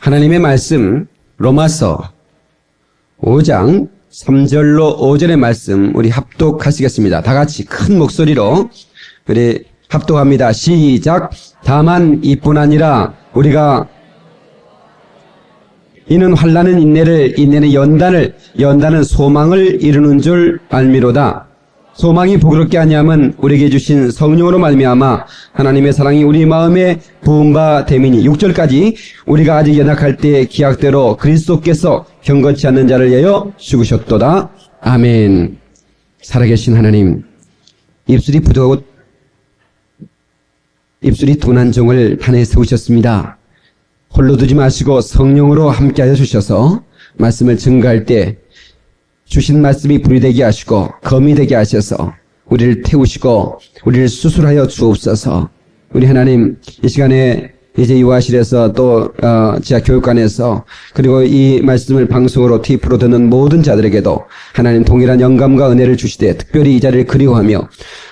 하나님의 말씀 로마서 5장 3절로 5절의 말씀 우리 합독하시겠습니다. 다 같이 큰 목소리로 우리 합독합니다. 시작. 다만 이뿐 아니라 우리가 이는 환난은 인내는 연단은 소망을 이루는 줄 알미로다. 소망이 부끄럽게 아니함은 우리에게 주신 성령으로 말미암아 하나님의 사랑이 우리 마음에 부은 바 됨이니. 6절까지 우리가 아직 연약할 때 기약대로 그리스도께서 경건치 않는 자를 위하여 죽으셨도다. 아멘. 살아계신 하나님, 입술이 부족하고 입술이 둔한 종을 단에 세우셨습니다. 홀로 두지 마시고 성령으로 함께하여 주셔서 말씀을 증거할 때 주신 말씀이 불이 되게 하시고 검이 되게 하셔서 우리를 태우시고 우리를 수술하여 주옵소서. 우리 하나님, 이 시간에 이제 유아실에서 또 지하 교육관에서 그리고 이 말씀을 방송으로 테이프로 듣는 모든 자들에게도 하나님 동일한 영감과 은혜를 주시되, 특별히 이 자리를 그리워하며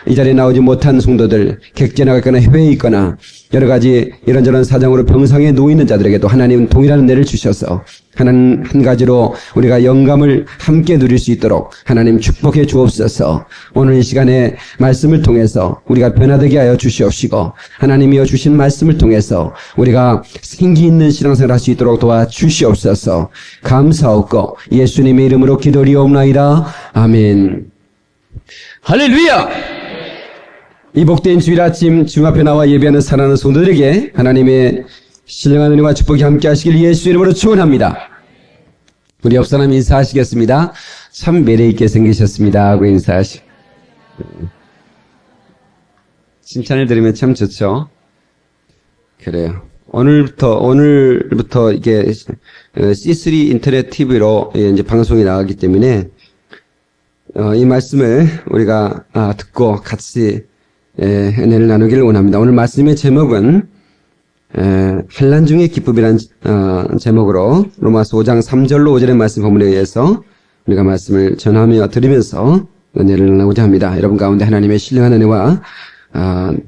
이 자리에 나오지 못한 성도들, 객지에 나갔거나 해외에 있거나 여러 가지 이런저런 사정으로 병상에 누워있는 자들에게도 하나님 동일한 은혜를 주셔서 하나님 한 가지로 우리가 영감을 함께 누릴 수 있도록 하나님 축복해 주옵소서. 오늘 이 시간에 말씀을 통해서 우리가 변화되게 하여 주시옵시고, 하나님이여 주신 말씀을 통해서 우리가 생기 있는 신앙생활을 할 수 있도록 도와주시옵소서. 감사하고 예수님의 이름으로 기도리옵나이다. 아멘. 할렐루야! 이 복된 주일 아침 주 앞에 나와 예배하는 사랑하는 성도들에게 하나님의 신령한 은혜와 축복이 함께 하시길 예수 이름으로 축원합니다. 우리 옆 사람 인사하시겠습니다. 참 매력있게 생기셨습니다 하고 인사하시고, 칭찬을 들으면 참 좋죠. 그래요. 오늘부터 이게 C3 인터넷 TV로 이제 방송이 나가기 때문에 이 말씀을 우리가 듣고 같이 은혜를 나누기를 원합니다. 오늘 말씀의 제목은 환난 중의 기쁨이라는 제목으로 로마서 5장 3절로 5절의 말씀 본문에 의해서 우리가 말씀을 전하며 들으면서 은혜를 나누고자 합니다. 여러분 가운데 하나님의 신령한 은혜와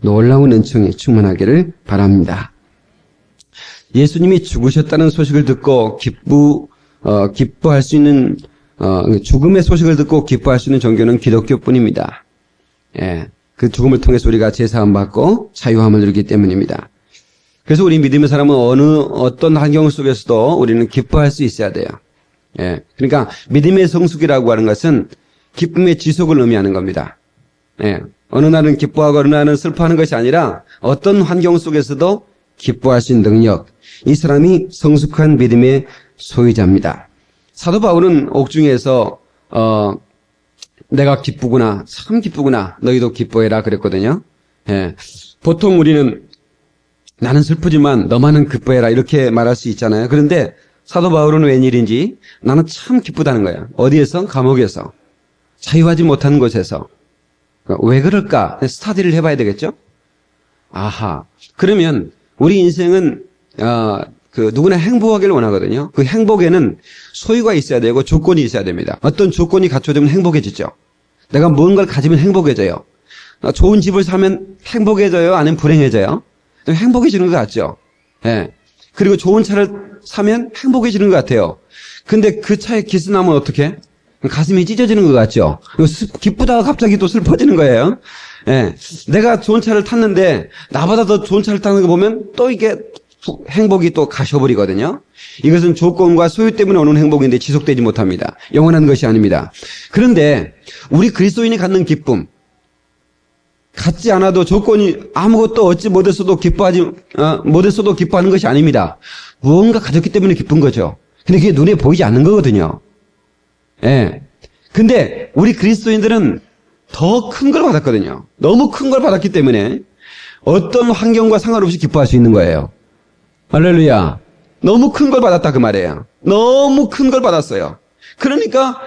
놀라운 은총이 충만하기를 바랍니다. 예수님이 죽으셨다는 소식을 듣고 기뻐할 수 있는 죽음의 소식을 듣고 기뻐할 수 있는 종교는 기독교뿐입니다. 그 죽음을 통해서 우리가 제사함 받고 자유함을 누리기 때문입니다. 그래서 우리 믿음의 사람은 어떤 환경 속에서도 우리는 기뻐할 수 있어야 돼요. 그러니까 믿음의 성숙이라고 하는 것은 기쁨의 지속을 의미하는 겁니다. 어느 날은 기뻐하고 어느 날은 슬퍼하는 것이 아니라 어떤 환경 속에서도 기뻐할 수 있는 능력, 이 사람이 성숙한 믿음의 소유자입니다. 사도 바울은 옥중에서 내가 기쁘구나, 참 기쁘구나, 너희도 기뻐해라 그랬거든요. 보통 우리는 나는 슬프지만 너만은 기뻐해라 이렇게 말할 수 있잖아요. 그런데 사도 바울은 웬일인지 나는 참 기쁘다는 거야. 어디에서? 감옥에서. 자유하지 못하는 곳에서. 왜 그럴까? 스터디를 해봐야 되겠죠? 아하. 그러면 우리 인생은 누구나 행복하기를 원하거든요. 그 행복에는 소유가 있어야 되고 조건이 있어야 됩니다. 어떤 조건이 갖춰지면 행복해지죠. 내가 무언가를 가지면 행복해져요. 좋은 집을 사면 행복해져요? 아니면 불행해져요? 행복해지는 것 같죠. 그리고 좋은 차를 사면 행복해지는 것 같아요. 근데 그 차에 기스 나면 어떻게? 가슴이 찢어지는 것 같죠. 기쁘다가 갑자기 또 슬퍼지는 거예요. 내가 좋은 차를 탔는데 나보다 더 좋은 차를 타는 거 보면 또 이게 행복이 또 가셔버리거든요. 이것은 조건과 소유 때문에 오는 행복인데 지속되지 못합니다. 영원한 것이 아닙니다. 그런데 우리 그리스도인이 갖는 기쁨, 갖지 않아도 조건이 아무것도 얻지 못했어도 못했어도 기뻐하는 것이 아닙니다. 무언가 가졌기 때문에 기쁜 거죠. 근데 그게 눈에 보이지 않는 거거든요. 근데 우리 그리스도인들은 더 큰 걸 받았거든요. 너무 큰 걸 받았기 때문에 어떤 환경과 상관없이 기뻐할 수 있는 거예요. 할렐루야. 너무 큰 걸 받았다 그 말이에요. 너무 큰 걸 받았어요. 그러니까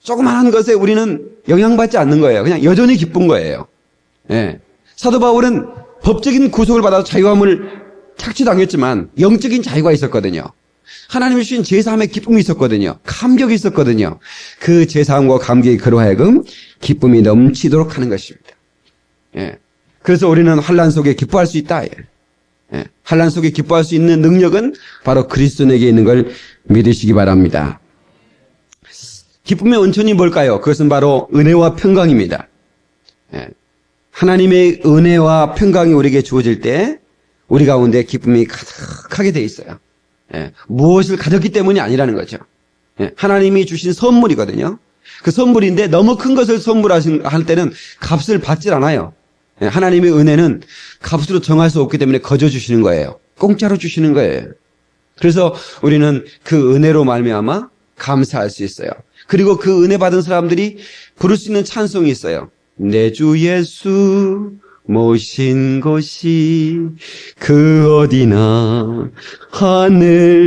조그마한 것에 우리는 영향받지 않는 거예요. 그냥 여전히 기쁜 거예요. 사도 바울은 법적인 구속을 받아서 자유함을 착취당했지만 영적인 자유가 있었거든요. 하나님이 주신 제사함의 기쁨이 있었거든요. 감격이 있었거든요. 그 제사함과 감격이 그로 하여금 기쁨이 넘치도록 하는 것입니다. 그래서 우리는 환난 속에 기뻐할 수 있다. 환난 속에 기뻐할 수 있는 능력은 바로 그리스도에게 있는 걸 믿으시기 바랍니다. 기쁨의 원천이 뭘까요? 그것은 바로 은혜와 평강입니다. 하나님의 은혜와 평강이 우리에게 주어질 때 우리 가운데 기쁨이 가득하게 돼 있어요. 무엇을 가졌기 때문이 아니라는 거죠. 하나님이 주신 선물이거든요. 그 선물인데 너무 큰 것을 선물할 때는 값을 받질 않아요. 하나님의 은혜는 값으로 정할 수 없기 때문에 거저 주시는 거예요. 공짜로 주시는 거예요. 그래서 우리는 그 은혜로 말미암아 감사할 수 있어요. 그리고 그 은혜 받은 사람들이 부를 수 있는 찬송이 있어요. 내 주 예수 모신 곳이 그 어디나 하늘나라.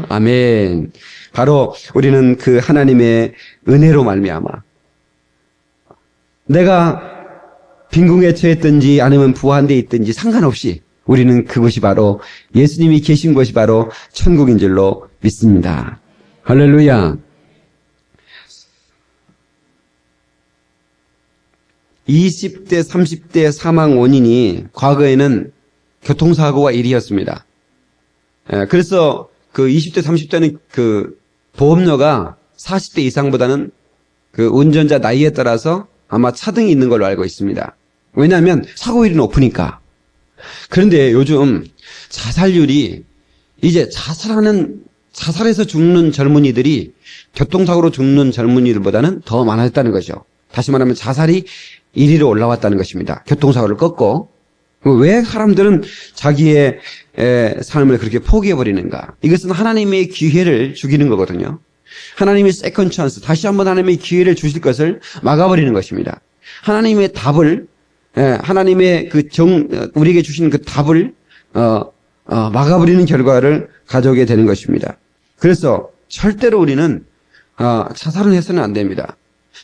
아멘. 바로 우리는 그 하나님의 은혜로 말미암아 내가 빈궁에 처했든지 아니면 부한 데 있든지 상관없이 우리는 그곳이 바로 예수님이 계신 곳이 바로 천국인 줄로 믿습니다. 할렐루야. 20대, 30대 사망 원인이 과거에는 교통사고가 1위였습니다. 그래서 그 20대, 30대는 그 보험료가 40대 이상보다는 그 운전자 나이에 따라서 아마 차등이 있는 걸로 알고 있습니다. 왜냐하면 사고율이 높으니까. 그런데 요즘 자살률이 이제 자살해서 죽는 젊은이들이 교통사고로 죽는 젊은이들보다는 더 많아졌다는 거죠. 다시 말하면 자살이 1위로 올라왔다는 것입니다. 교통사고를 꺾고. 왜 사람들은 자기의 삶을 그렇게 포기해버리는가? 이것은 하나님의 기회를 죽이는 거거든요. 하나님의 세컨 찬스, 다시 한번 하나님의 기회를 주실 것을 막아버리는 것입니다. 하나님의 답을, 하나님의 우리에게 주신 그 답을, 막아버리는 결과를 가져오게 되는 것입니다. 그래서 절대로 우리는, 자살은 해서는 안 됩니다.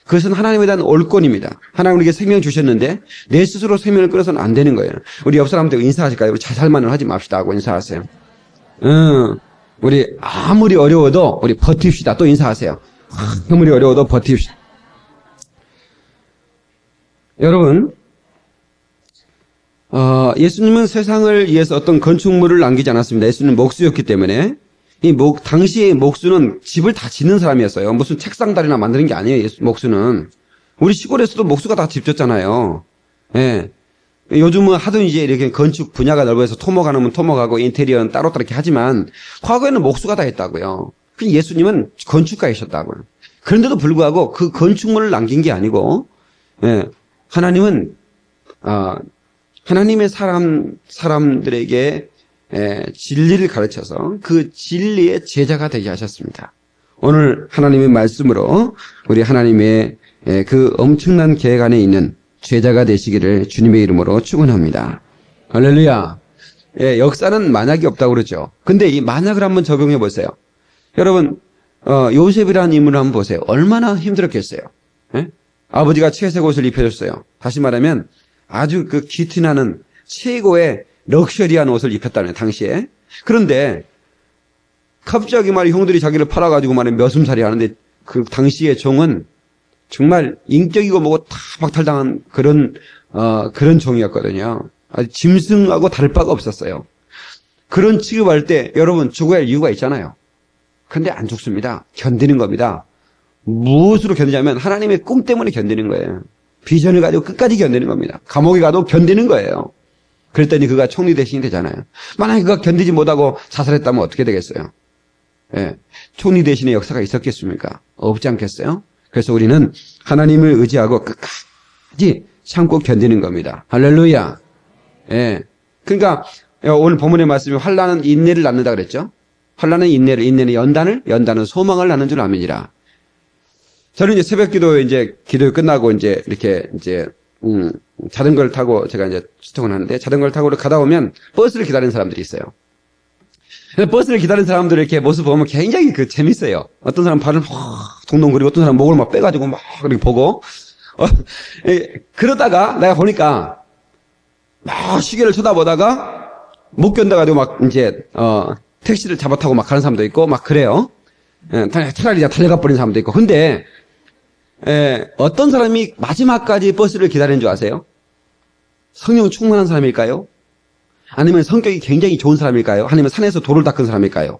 그것은 하나님에 대한 올권입니다. 하나님 우리에게 생명 주셨는데 내 스스로 생명을 끊어서는 안 되는 거예요. 우리 옆 사람들과 인사하실까요? 우리 자살만은 하지 맙시다 하고 인사하세요. 우리 아무리 어려워도 우리 버팁시다. 또 인사하세요. 아무리 어려워도 버팁시다. 여러분, 예수님은 세상을 위해서 어떤 건축물을 남기지 않았습니다. 예수님은 목수였기 때문에 당시의 목수는 집을 다 짓는 사람이었어요. 무슨 책상다리나 만드는 게 아니에요. 목수는. 우리 시골에서도 목수가 다 집 짓잖아요. 예. 요즘은 하도 이제 이렇게 건축 분야가 넓어서 토목하면 토목하고 인테리어는 따로따로 이렇게 하지만 과거에는 목수가 다 했다고요. 예수님은 건축가이셨다고요. 그런데도 불구하고 그 건축물을 남긴 게 아니고, 하나님은, 하나님의 사람들에게 진리를 가르쳐서 그 진리의 제자가 되게 하셨습니다. 오늘 하나님의 말씀으로 우리 하나님의 그 엄청난 계획 안에 있는 제자가 되시기를 주님의 이름으로 축원합니다. 할렐루야. 역사는 만약이 없다고 그러죠. 근데 이 만약을 한번 적용해 보세요. 여러분, 요셉이라는 인물을 한번 보세요. 얼마나 힘들었겠어요. 아버지가 채색 옷을 입혀줬어요. 다시 말하면 아주 그 기티나는 최고의 럭셔리한 옷을 입혔다는 당시에. 그런데 갑자기 형들이 자기를 팔아가지고 몇 음살이 하는데 그 당시의 종은 정말 인격이고 뭐고 다 박탈당한 그런 종이었거든요. 아주 짐승하고 다를 바가 없었어요. 그런 취급할 때 여러분 죽어야 할 이유가 있잖아요. 근데 안 죽습니다. 견디는 겁니다. 무엇으로 견디냐면 하나님의 꿈 때문에 견디는 거예요. 비전을 가지고 끝까지 견디는 겁니다. 감옥에 가도 견디는 거예요. 그랬더니 그가 총리 대신이 되잖아요. 만약에 그가 견디지 못하고 자살했다면 어떻게 되겠어요? 총리 대신의 역사가 있었겠습니까? 없지 않겠어요? 그래서 우리는 하나님을 의지하고 끝까지 참고 견디는 겁니다. 할렐루야. 그러니까 오늘 본문의 말씀이 환난은 인내를 낳는다 그랬죠? 환난은 인내는 연단은 소망을 낳는 줄 아미니라. 저는 이제 새벽 기도 끝나고 이렇게 자전거를 타고 제가 수통을 하는데 자전거를 타고 가다 보면 버스를 기다리는 사람들이 있어요. 버스를 기다리는 사람들 이렇게 모습 보면 굉장히 재밌어요. 어떤 사람 발을 동동 그리고 어떤 사람 목을 빼가지고 이렇게 보고 그러다가 내가 보니까 시계를 쳐다보다가 못 견뎌가지고 택시를 잡아타고 가는 사람도 있고 그래요. 차라리 달려가 버리는 사람도 있고. 근데 어떤 사람이 마지막까지 버스를 기다리는 줄 아세요? 성령 충만한 사람일까요? 아니면 성격이 굉장히 좋은 사람일까요? 아니면 산에서 돌을 닦은 사람일까요?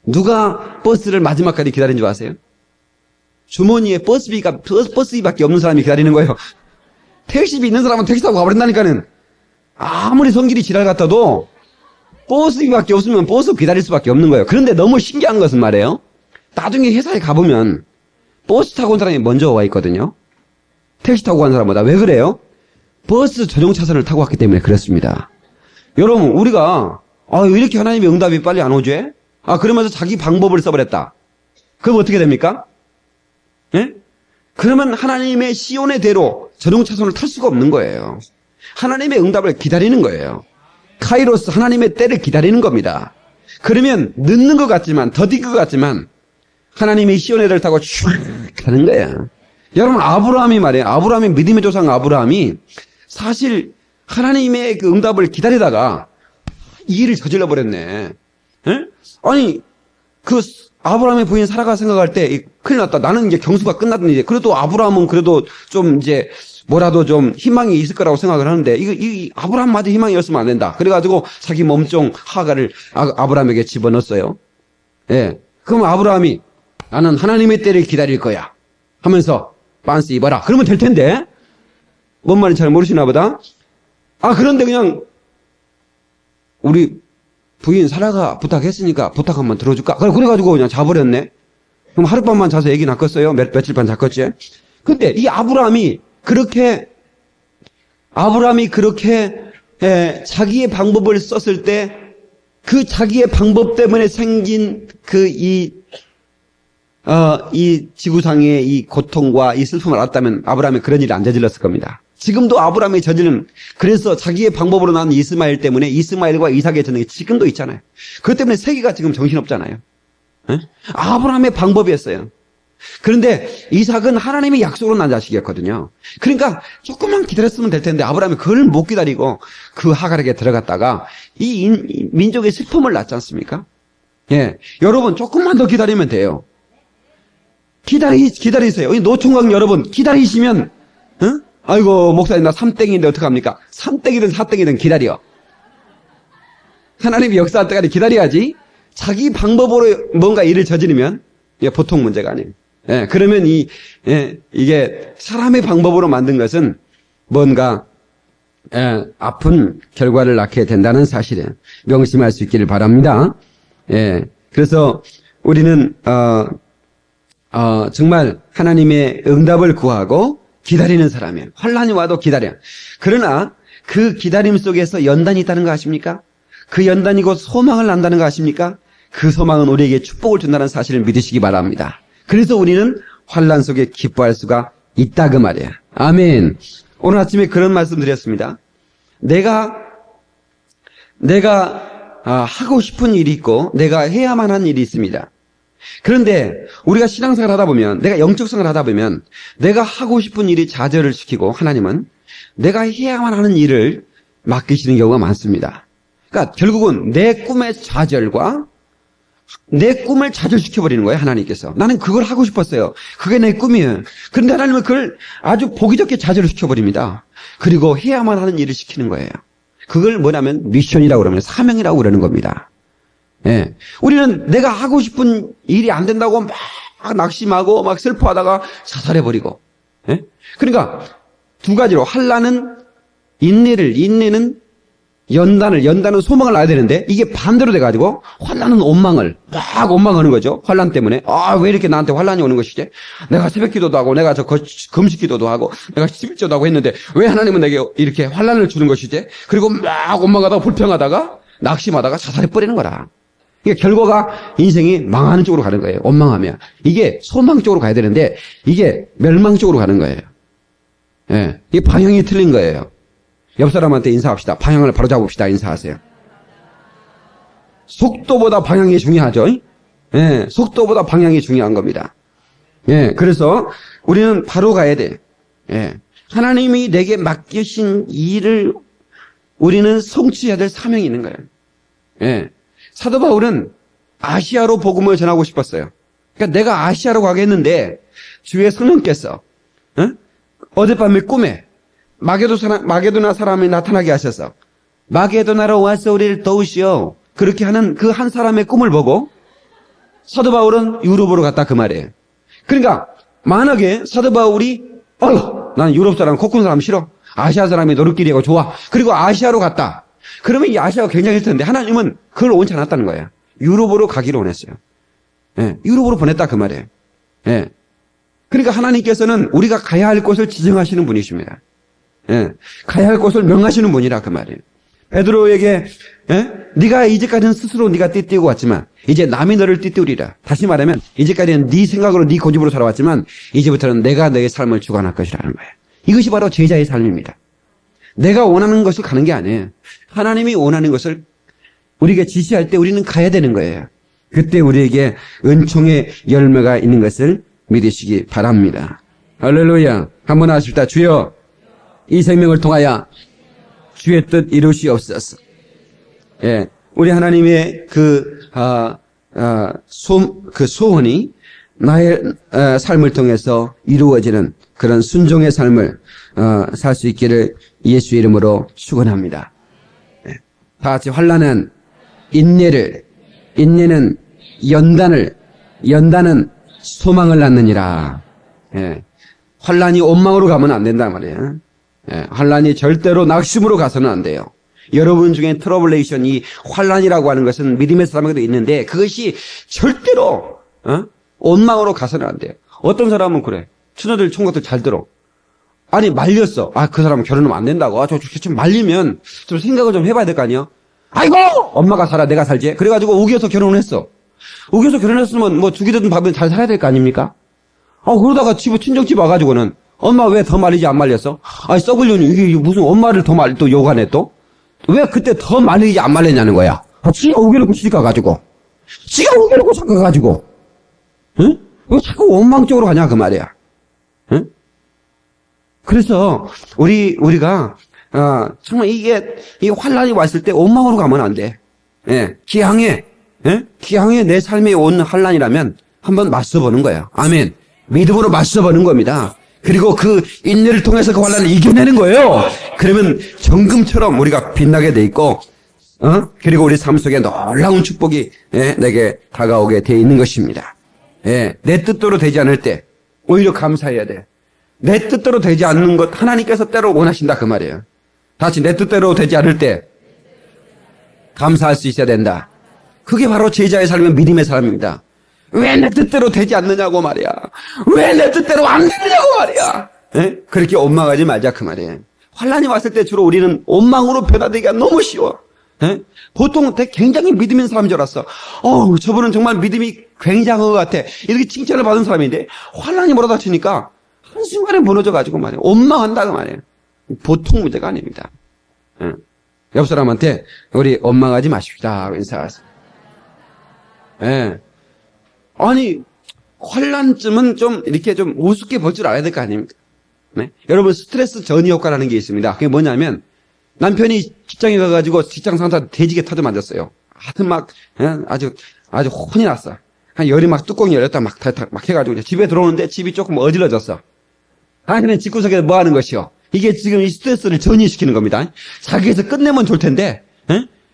누가 버스를 마지막까지 기다린 줄 아세요? 주머니에 버스비밖에 없는 사람이 기다리는 거예요. 택시비 있는 사람은 택시 타고 가버린다니까는. 아무리 성질이 지랄 같아도 버스비밖에 없으면 버스 기다릴 수밖에 없는 거예요. 그런데 너무 신기한 것은 말이에요. 나중에 회사에 가보면 버스 타고 온 사람이 먼저 와 있거든요. 택시 타고 간 사람보다. 왜 그래요? 버스 전용 차선을 타고 왔기 때문에 그렇습니다. 여러분, 우리가 왜 이렇게 하나님의 응답이 빨리 안 오지? 그러면서 자기 방법을 써버렸다. 그럼 어떻게 됩니까? 예? 그러면 하나님의 시온의 대로 전용 차선을 탈 수가 없는 거예요. 하나님의 응답을 기다리는 거예요. 카이로스, 하나님의 때를 기다리는 겁니다. 그러면 늦는 것 같지만, 더딘 것 같지만 하나님의 시온의 대를 타고 쭉 가는 거예요. 여러분, 아브라함이 말이에요. 아브라함이 믿음의 조상 아브라함이 사실 하나님의 그 응답을 기다리다가 이 일을 저질러 버렸네. 예? 아니, 아브라함의 부인 사라가 생각할 때 큰일 났다. 나는 이제 경수가 끝났는데 그래도 아브라함은 그래도 좀 이제 뭐라도 좀 희망이 있을 거라고 생각을 하는데 이 아브라함마저 희망이었으면 안 된다. 그래가지고 자기 몸종 하가를 아브라함에게 집어넣었어요. 예. 그럼 아브라함이 나는 하나님의 때를 기다릴 거야 하면서 반스 입어라. 그러면 될 텐데. 뭔 말인지 잘 모르시나 보다. 그런데 그냥 우리 부인 사라가 부탁했으니까 부탁 한번 들어줄까? 그래가지고 그냥 자버렸네. 그럼 하룻밤만 자서 얘기 낚았어요? 며칠 반 잤겠지? 근데 이 아브라함이 그렇게 자기의 방법을 썼을 때 그 자기의 방법 때문에 생긴 이 지구상의 이 고통과 이 슬픔을 알았다면 아브라함이 그런 일을 안 저질렀을 겁니다. 지금도 아브라함이 저지른, 그래서 자기의 방법으로 난 이스마엘 때문에 이스마엘과 이삭의 전쟁이 지금도 있잖아요. 그것 때문에 세계가 지금 정신없잖아요. 에? 아브라함의 방법이었어요. 그런데 이삭은 하나님의 약속으로 난 자식이었거든요. 그러니까 조금만 기다렸으면 될 텐데 아브라함이 그걸 못 기다리고 그 하갈에게 들어갔다가 이 민족의 슬픔을 낳지 않습니까? 예, 여러분 조금만 더 기다리면 돼요. 기다리세요. 노총각 여러분 기다리시면 아이고 목사님 나 삼땡인데 어떡합니까? 삼땡이든 사땡이든 기다려. 하나님이 역사할 때까지 기다려야지. 자기 방법으로 뭔가 일을 저지르면 이게 보통 문제가 아니에요. 예, 그러면 이게 사람의 방법으로 만든 것은 뭔가 아픈 결과를 낳게 된다는 사실에 명심할 수 있기를 바랍니다. 예, 그래서 우리는 정말 하나님의 응답을 구하고 기다리는 사람이에요. 환란이 와도 기다려. 그러나 그 기다림 속에서 연단이 있다는 거 아십니까? 그 연단이 곧 소망을 낳는다는 거 아십니까? 그 소망은 우리에게 축복을 준다는 사실을 믿으시기 바랍니다. 그래서 우리는 환란 속에 기뻐할 수가 있다 그 말이에요. 아멘. 오늘 아침에 그런 말씀 드렸습니다. 내가 하고 싶은 일이 있고 내가 해야만 하는 일이 있습니다. 그런데 우리가 신앙생활을 하다 보면, 내가 영적생활을 하다 보면 내가 하고 싶은 일이 좌절을 시키고 하나님은 내가 해야만 하는 일을 맡기시는 경우가 많습니다. 그러니까 결국은 내 꿈의 좌절과 내 꿈을 좌절시켜버리는 거예요, 하나님께서. 나는 그걸 하고 싶었어요. 그게 내 꿈이에요. 그런데 하나님은 그걸 아주 보기 좋게 좌절을 시켜버립니다. 그리고 해야만 하는 일을 시키는 거예요. 그걸 뭐냐면 미션이라고 그러면 사명이라고 그러는 겁니다. 예. 우리는 내가 하고 싶은 일이 안 된다고 막 낙심하고 막 슬퍼하다가 자살해버리고. 예? 그러니까 두 가지로 환난은 인내는 연단은 소망을 낳아야 되는데 이게 반대로 돼가지고 환난은 원망을 막 원망하는 거죠. 환난 때문에 왜 이렇게 나한테 환난이 오는 것이지? 내가 새벽기도도 하고 내가 금식기도도 하고 내가 11조도 하고 했는데 왜 하나님은 내게 이렇게 환난을 주는 것이지? 그리고 막 원망하다가 불평하다가 낙심하다가 자살해버리는 거라. 이게 결과가 인생이 망하는 쪽으로 가는 거예요. 원망하면 이게 소망 쪽으로 가야 되는데 이게 멸망 쪽으로 가는 거예요. 예, 이 방향이 틀린 거예요. 옆 사람한테 인사합시다. 방향을 바로잡읍시다. 인사하세요. 속도보다 방향이 중요하죠. 예, 속도보다 방향이 중요한 겁니다. 예, 그래서 우리는 바로 가야 돼. 예, 하나님이 내게 맡기신 일을 우리는 성취해야 될 사명이 있는 거예요. 예, 사도 바울은 아시아로 복음을 전하고 싶었어요. 그러니까 내가 아시아로 가겠는데 주의 성령께서 어젯밤에 꿈에 마게도나 사람이 나타나게 하셔서 마게도나로 와서 우리를 도우시오. 그렇게 하는 그 한 사람의 꿈을 보고 사도 바울은 유럽으로 갔다 그 말이에요. 그러니까 만약에 사도 바울이 나는 유럽 사람, 코쿤 사람 싫어. 아시아 사람이 노릇끼리하고 좋아. 그리고 아시아로 갔다. 그러면 이 아시아가 굉장히 텐데 하나님은 그걸 원치 않았다는 거예요. 유럽으로 가기를 원했어요. 예, 유럽으로 보냈다 그 말이에요. 예. 그러니까 하나님께서는 우리가 가야 할 곳을 지정하시는 분이십니다. 예, 가야 할 곳을 명하시는 분이라 그 말이에요. 베드로에게 네가 이제까지는 스스로 네가 띠띠고 왔지만 이제 남이 너를 띠띠우리라. 다시 말하면 이제까지는 네 생각으로 네 고집으로 살아왔지만 이제부터는 내가 너의 삶을 주관할 것이라는 거예요. 이것이 바로 제자의 삶입니다. 내가 원하는 것을 가는 게 아니에요. 하나님이 원하는 것을 우리에게 지시할 때 우리는 가야 되는 거예요. 그때 우리에게 은총의 열매가 있는 것을 믿으시기 바랍니다. 할렐루야. 한번 하십시다. 주여, 이 생명을 통하여 주의 뜻 이루시옵소서. 예, 우리 하나님의 그 소원이 나의 삶을 통해서 이루어지는 그런 순종의 삶을 살 수 있기를 예수 이름으로 축원합니다. 예, 다 같이 환난은 인내를, 인내는 연단은 소망을 낳느니라. 예, 환난이 원망으로 가면 안 된단 말이에요. 예, 환난이 절대로 낙심으로 가서는 안 돼요. 여러분 중에 트러블레이션, 이 환난이라고 하는 것은 믿음의 사람에게도 있는데 그것이 절대로 원망으로 가서는 안 돼요. 어떤 사람은 그래. 친구들 총각들 잘 들어. 아니 말렸어. 그 사람은 결혼하면 안 된다고. 좀 말리면 좀 생각을 좀 해봐야 될 거 아니야. 아이고 엄마가 살아 내가 살지. 그래가지고 우겨서 결혼을 했어. 우겨서 결혼했으면 뭐 죽이 되든 밥이든 잘 살아야 될 거 아닙니까? 그러다가 친정집 와가지고는 엄마 왜 더 말리지 안 말렸어? 썩을 년이 이게 무슨 엄마를 더 또 욕하네 또? 왜 그때 더 말리지 안 말렸냐는 거야? 지가 우겨놓고 시집가가지고. 지가 우겨놓고 잠가가지고. 응? 왜 자꾸 원망적으로 가냐 그 말이야. 응? 그래서 우리가 정말 이 환란이 왔을 때 원망으로 가면 안 돼. 예, 기왕에 내 삶에 온 환란이라면 한번 맞서보는 거예요. 아멘. 믿음으로 맞서보는 겁니다. 그리고 그 인내를 통해서 그 환란을 이겨내는 거예요. 그러면 정금처럼 우리가 빛나게 돼 있고, 그리고 우리 삶 속에 놀라운 축복이 내게 다가오게 돼 있는 것입니다. 예, 내 뜻대로 되지 않을 때 오히려 감사해야 돼. 내 뜻대로 되지 않는 것 하나님께서 때로 원하신다 그 말이에요. 다시 내 뜻대로 되지 않을 때 감사할 수 있어야 된다. 그게 바로 제자의 삶은 믿음의 삶입니다. 왜 내 뜻대로 되지 않느냐고 말이야. 왜 내 뜻대로 안 되느냐고 말이야. 예? 그렇게 원망하지 말자 그 말이에요. 환란이 왔을 때 주로 우리는 원망으로 변화되기가 너무 쉬워. 예? 보통 굉장히 믿음 있는 사람인 줄 알았어. 저분은 정말 믿음이 굉장한 것 같아. 이렇게 칭찬을 받은 사람인데 환란이 몰아닥치니까 한순간에 무너져가지고 말이에요. 원망한다고 말이에요. 보통 문제가 아닙니다. 예. 옆 사람한테 우리 원망하지 마십시다. 인사하세요. 예. 아니 환란쯤은 좀 이렇게 좀 우습게 볼 줄 알아야 될 거 아닙니까? 네? 여러분 스트레스 전이 효과라는 게 있습니다. 그게 뭐냐면 남편이 직장에 가가지고 직장 상사 돼지게 터져 맞았어요. 하여튼 막 아주 혼이 났어. 한 열이 막 뚜껑이 열렸다 막 해가지고 집에 들어오는데 집이 조금 어질러졌어. 그냥 집구석에서 뭐 하는 것이요? 이게 지금 이 스트레스를 전이시키는 겁니다. 자기에서 끝내면 좋을 텐데,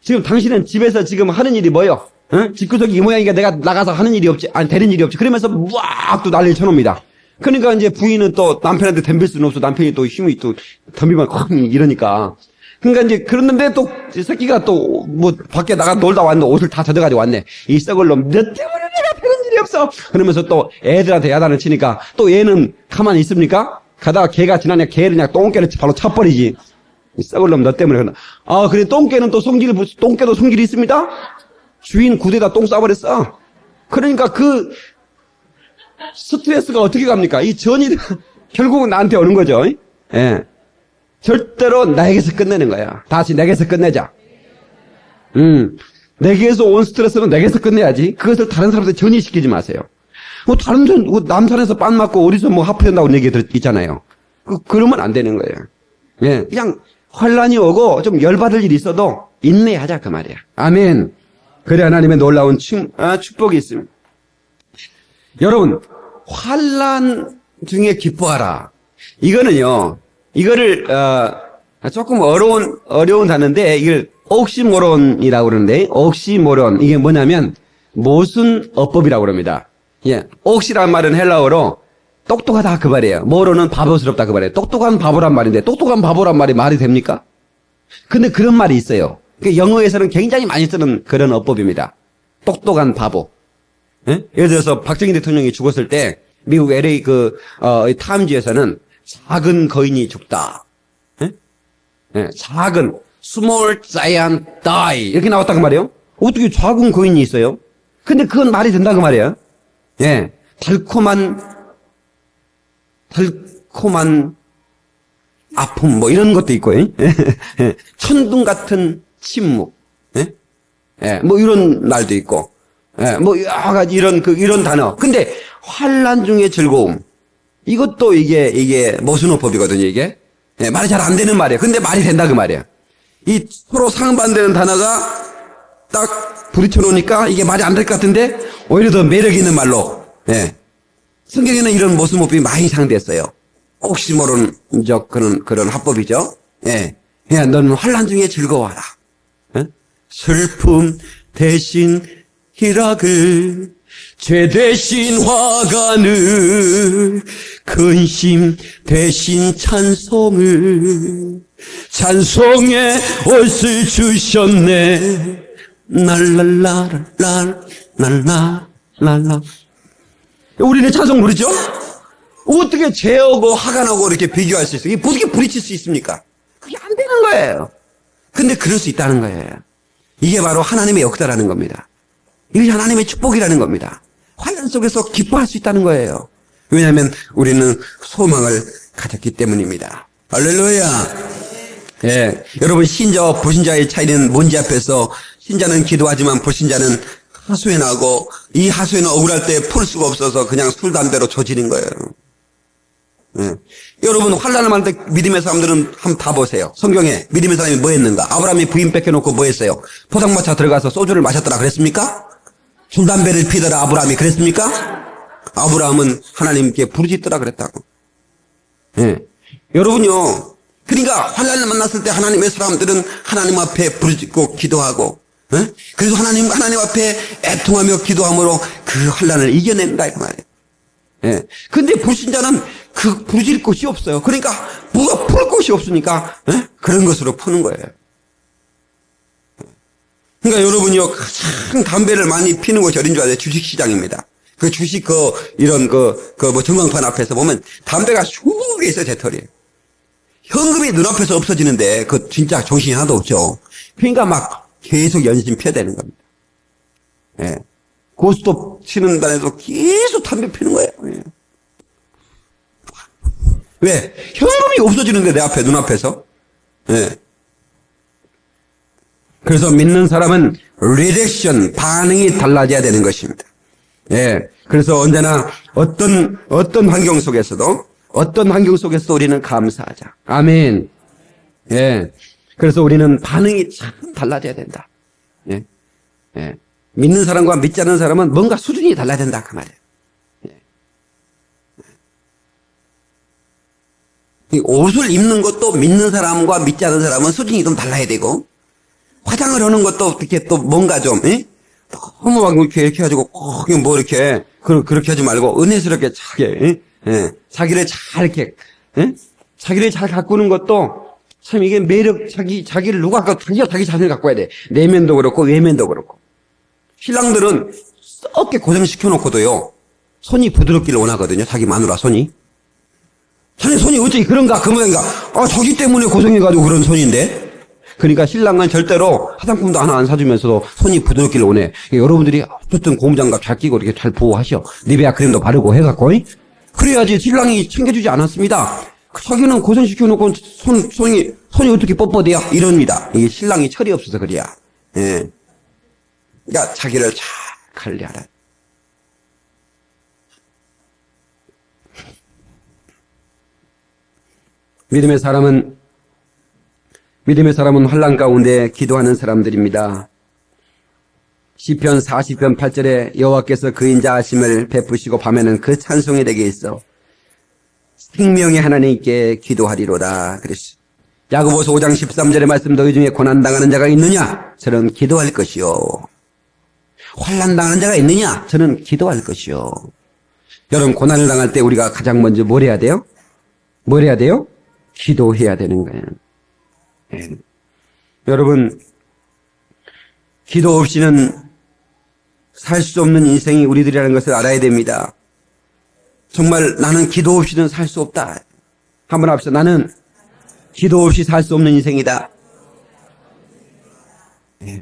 지금 당신은 집에서 지금 하는 일이 뭐요? 집구석이 이 모양이니까 내가 나가서 하는 일이 없지, 되는 일이 없지. 그러면서 막 또 난리를 쳐놓습니다. 그러니까 이제 부인은 또 남편한테 덤빌 수는 없어. 남편이 또 힘이 또 덤비면 이러니까. 그러니까 이제 그랬는데 또 이 새끼가 또 뭐 밖에 나가 놀다 왔는데 옷을 다 젖어가지고 왔네. 이 썩을 놈, 너 때문에 내가 되는 일이 없어. 그러면서 또 애들한테 야단을 치니까 또 얘는 가만히 있습니까? 가다가 개가 지나냐 개를 그냥 똥개를 바로 쳐버리지. 이 썩을 놈 너 때문에 그러나. 그래 똥개는 또 똥개도 성질이 있습니다. 주인 구대에다 똥 싸버렸어. 그러니까 그 스트레스가 어떻게 갑니까? 이 전이 결국은 나한테 오는 거죠. 예. 절대로 나에게서 끝내는 거야. 다시 내게서 끝내자. 내게서 온 스트레스는 내게서 끝내야지. 그것을 다른 사람한테 전이시키지 마세요. 남산에서 빤 맞고 어디서 하프된다고 얘기 있잖아요. 그러면 안 되는 거예요. 예. 그냥 환란이 오고 좀 열받을 일이 있어도 인내하자 그 말이야. 아멘. 그래 하나님의 놀라운 축복이 있습니다. 여러분, 환란 중에 기뻐하라. 이거는요, 이거를 조금 어려운 단어인데, 이걸 옥시모론이라고 그러는데, 옥시모론. 이게 뭐냐면, 모순 어법이라고 그럽니다. 예. 옥시란 말은 헬라어로 똑똑하다 그 말이에요. 모로는 바보스럽다 그 말이에요. 똑똑한 바보란 말인데, 똑똑한 바보란 말이 말이 됩니까? 근데 그런 말이 있어요. 영어에서는 굉장히 많이 쓰는 그런 어법입니다. 똑똑한 바보. 예? 예를 들어서 박정희 대통령이 죽었을 때, 미국 LA 타임즈에서는 작은 거인이 죽다. 예, 작은 small giant die 이렇게 나왔다고 말이에요. 어떻게 작은 거인이 있어요? 근데 그건 말이 된다고 말이에요. 예, 달콤한 아픔 뭐 이런 것도 있고, 예? 천둥 같은 침묵, 예? 예, 뭐 이런 날도 있고, 예, 뭐 여러 가지 이런 단어. 근데 환난 중의 즐거움 이것도 이게 모순어법이거든요. 이게. 예, 말이 잘 안 되는 말이에요. 근데 말이 된다 그 말이에요. 이 서로 상반되는 단어가 딱 부딪혀 놓으니까 이게 말이 안 될 것 같은데 오히려 더 매력 있는 말로. 예. 성경에는 이런 모순어법이 많이 사용됐어요. 혹시 모르는 그런 합법이죠. 예. 야, 너는 환난 중에 즐거워하라. 예? 슬픔 대신 희락을, 죄 대신 화관을, 근심 대신 찬송을, 찬송의 옷을 주셨네. 날랄라. 우리는 찬송 부르죠? 어떻게 죄하고 화관하고 이렇게 비교할 수 있어요? 어떻게 부딪힐 수 있습니까? 그게 안 되는 거예요. 근데 그럴 수 있다는 거예요. 이게 바로 하나님의 역사라는 겁니다. 이게 하나님의 축복이라는 겁니다. 환난 속에서 기뻐할 수 있다는 거예요. 왜냐하면 우리는 소망을 가졌기 때문입니다. 할렐루야. 예, 여러분 신자와 불신자의 차이는 뭔지 앞에서 신자는 기도하지만 불신자는 하소연하고, 이 하소연은 억울할 때 풀 수가 없어서 그냥 술 담배로 조지는 거예요. 예. 여러분 환난을 만날 때 믿음의 사람들은 한번 다 보세요. 성경에 믿음의 사람이 뭐 했는가? 아브라함이 부인 뺏겨놓고 뭐 했어요? 포장마차 들어가서 소주를 마셨더라 그랬습니까? 술 담배를 피더라 아브라함이 그랬습니까? 아브라함은 하나님께 부르짖더라 그랬다고. 예. 여러분요, 그러니까 환난을 만났을 때 하나님의 사람들은 하나님 앞에 부르짖고 기도하고, 예? 그래서 하나님 앞에 애통하며 기도함으로 그 환난을 이겨낸다 이 말이에요. 예. 근데 불신자는 그 부르질 곳이 없어요. 그러니까 뭐가 풀 곳이 없으니까, 예? 그런 것으로 푸는 거예요. 그러니까 여러분이요, 가장 담배를 많이 피는 곳이 어딘 줄 아세요? 주식시장입니다. 그 주식 이런 전광판 앞에서 보면 담배가 수북에 있어요, 재털이. 현금이 눈앞에서 없어지는데 진짜 정신이 하나도 없죠. 그러니까 막 계속 연신 피워야 되는 겁니다. 예. 고스톱 치는 단에도 계속 담배 피는 거예요. 예. 왜? 현금이 없어지는데 내 앞에, 눈앞에서. 예. 그래서 믿는 사람은 리액션, 반응이 달라져야 되는 것입니다. 예. 그래서 언제나 어떤 환경 속에서도 우리는 감사하자. 아멘. 예. 그래서 우리는 반응이 참 달라져야 된다. 예. 예. 믿는 사람과 믿지 않는 사람은 뭔가 수준이 달라야 된다. 그 말이에요. 예. 이 옷을 입는 것도 믿는 사람과 믿지 않는 사람은 수준이 좀 달라야 되고, 화장을 하는 것도 어떻게 또 뭔가 좀, 예? 너무 막 이렇게 해가지고, 그렇게 하지 말고, 은혜스럽게 차게, 예? 자기를 잘 이렇게, 예? 자기를 잘 가꾸는 것도, 참 이게 매력, 자기를 누가 자기 자신을 가꿔야 돼. 내면도 그렇고, 외면도 그렇고. 신랑들은 썩게 고생시켜 놓고도요, 손이 부드럽기를 원하거든요. 자기 마누라 손이. 자네 손이 어찌 그런가, 자기 때문에 고생해가지고 그런 손인데? 그러니까 신랑은 절대로 화장품도 하나 안 사주면서도 손이 부드럽기를 원해. 여러분들이 어쨌든 고무장갑 잘 끼고 이렇게 잘 보호하셔. 니베아 크림도 바르고 해갖고. 그래야지 신랑이 챙겨주지 않았습니다. 자기는 고생시켜놓고 손이 어떻게 뻣뻣해야? 이럽니다. 이게 신랑이 철이 없어서 그래야. 예. 그러니까 자기를 잘 관리하라. 믿음의 사람은 환난 가운데 기도하는 사람들입니다. 시편 40편 8절에 여호와께서 그 인자하심을 베푸시고 밤에는 그 찬송이 내게 있어 생명의 하나님께 기도하리로다 그랬어요. 야고보서 5장 13절의 말씀, 너희 중에 고난당하는 자가 있느냐? 저는 기도할 것이요. 환난당하는 자가 있느냐? 저는 기도할 것이요. 여러분, 고난을 당할 때 우리가 가장 먼저 뭘 해야 돼요? 뭘 해야 돼요? 기도해야 되는 거예요. 네. 여러분, 기도 없이는 살 수 없는 인생이 우리들이라는 것을 알아야 됩니다. 정말 나는 기도 없이는 살 수 없다. 한번 합시다. 나는 기도 없이 살 수 없는 인생이다. 네.